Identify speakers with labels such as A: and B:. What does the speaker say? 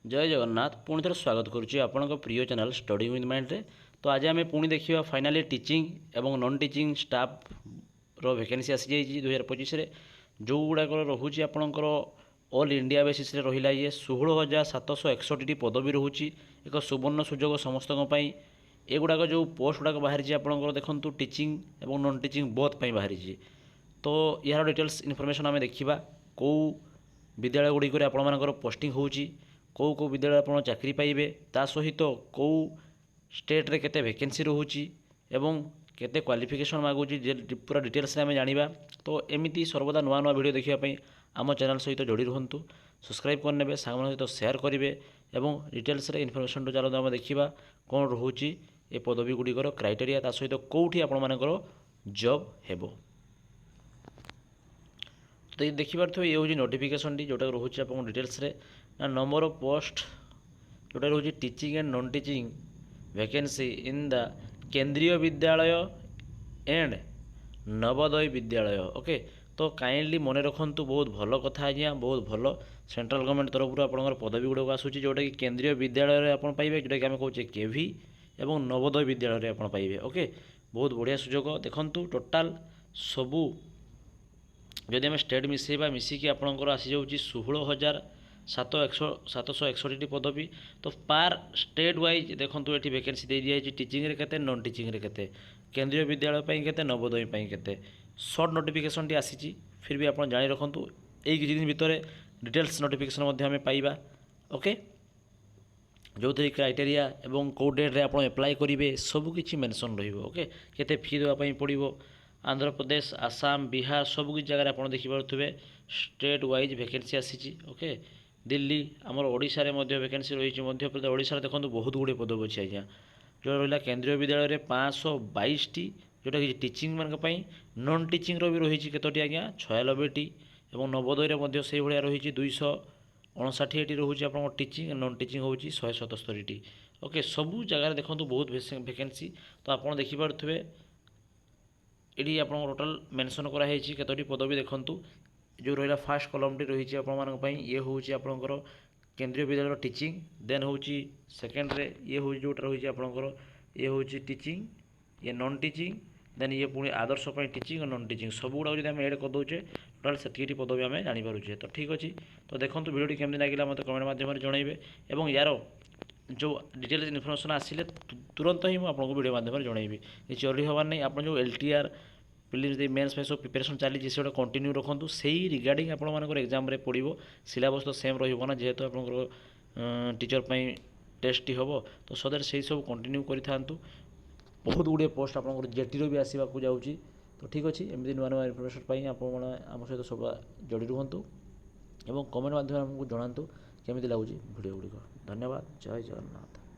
A: जय जगन्नाथ पुणी थोड़ा स्वागत करुच्ची आपण प्रिय चैनल स्टडी विथ माइंड रे। तो आज आम पुणी देखा फाइनाली टीचिंग एवं नॉन टीचिंग स्टाफ रो वैकेंसी आसी जाइए 2025 जो गुड़ाक रोचे आपणकर ऑल इंडिया बेसिस रहा ये 16,761 पदवी रोचे एक सुवर्ण सुजोग समस्त एगुड़ाक जो पोस्ट गुड़ाक बाहरी आपंकर देखूँ टीचिंग एवं नॉन टीचिंग बोथ बाहरी। तो यार डिटेल्स इनफॉरमेशन आम देखा कौ विद्यालय गुड़िक आपर पोस्टिंग होची कौ कौ विद्यालय आप चाकरी पाइबे ता सहित कौ स्टेट रे केते वैकेंसी रोची एवं केते क्वालिफिकेशन मागुची पूरा डिटेल्स आम जाना। तो एमती सर्वदा नुआ नुआ वीडियो देखापी आम चैनल सहित जोड़ी रुहतु सब्सक्राइब करने सांग सहित सेयार करेंगे एवं डिटेल्स इनफॉरमेशन तो चलते आम देखा कौन रोचे ये पदवी गुड़िकर क्राइटेरिया ता सहित कौटी आपर जॉब हेबो। तो ये देखिपे ये हूँ नोटिफिकेशन टी जोटा रोचे आप डिटेल्स ना नंबर ऑफ पोस्ट जोटा रोचे teaching and non teaching vacancy in the केंद्रीय विद्यालय एंड नवोदय विद्यालय। ओके तो काइंडली मन रखु बहुत भल कथा आज्ञा बहुत भल सेंट्रल गवर्नमेंट तरफ आप पदवी गुड़ाक आसूँ जोटा कि केंद्रीय विद्यालय आप पाइबे जोटा कि आम कहे केवी एवं नवोदय विद्यालय आप पाइबे। ओके बहुत बढ़िया सुजोग देखु टोटाल सबू जदि आम स्टेट मिसेबा मिसिकी आपंकर आसी जाऊँगी 16,761 पदवी। तो पार स्टेट वाइज देखो ये वैकेंसी दे दिखाई टीचिंग रे केते नॉन टीचिंग रे केते केंद्रीय विद्यालय पर केते नवोदय पर केते सर्ट नोटिफिकेशन टी आसी फिर भी आप जानी रखु यही किसी दिन भितर डिटेल्स नोटिफिकेशन आम पाइबा। ओके जो थी क्राइटेरिया एवं कौ डेट रे आप एप्लाई करेंगे सबकि मेंशन रहिबो। ओके केते फी देवाई पड़ो आंध्र प्रदेश आसाम बिहार सबकि जगह आप देखिपे स्टेट वाइज वैकेंसी आसी। ओके दिल्ली आमर ओडिशा रे मध्य वैकेंसी रही मध्य प्रदेश ओडिशा देखो बहुत गुड़े पदवी अच्छी आज्ञा जो रहा केंद्रीय विद्यालय में 522 जोटा कि टीचिंग मान नॉन टीचिंग रो भी रही केतोटी आज्ञा 96 और नवोदय से भाया रही 259 रोचे आप टीचिंग नॉन टीचिंग हूँ 177। ओके सबू जगह देखो बहुत वैकेंसी तो आप देखिपे ये आप टोटाल मेंशन कराई केतोटी पदवी देखूँ जो रहा फास्ट कलम टी रही ये हूँ आपंकर केंद्रीय विद्यालय टीचिंग देन हूँ सेकेंड रे ये हूँ जोटा रही आपंकर ये हूँ टीचिंग ये नॉन टीचिंग देन ये पुणी आदर्श टीचिंग और नॉन टीचिंग सब गुड़ा जो आम एड करदे टोटाल से पदवी आम जापे। तो ठीक अच्छे तो देखो वीडियो केमती लगे मतलब कमेंट मध्यम जनइबे और यार जो डिटेल्स इनफॉरमेशन आसिले तुरंत ही मुझे वीडियो माध्यम जनइबी ये चोरी हबार नहीं। आप जो LTR प्रिलिम्स मेन्स में सब प्रिपेरेसन चली से कंटिन्यू रखु से रिगार्डिंग आपर एग्जाम पड़ो सिलेबस तो सेम रहा जेहेतु आप टीचर टेस्ट टी हम तो सदैव से सब कंटिन्यू करूँ बहुत गुड़े पोस्ट आप जेटी भी आसवाक जाऊँगी। तो ठीक अच्छे एमती नुआ नुआ इनफर्मेशन आप सहित सब जोड़ी रुहतु और कमेंट माध्यम आमको जनातु केमी लगुच वीडियो गुड़िक। धन्यवाद जय जगन्नाथ।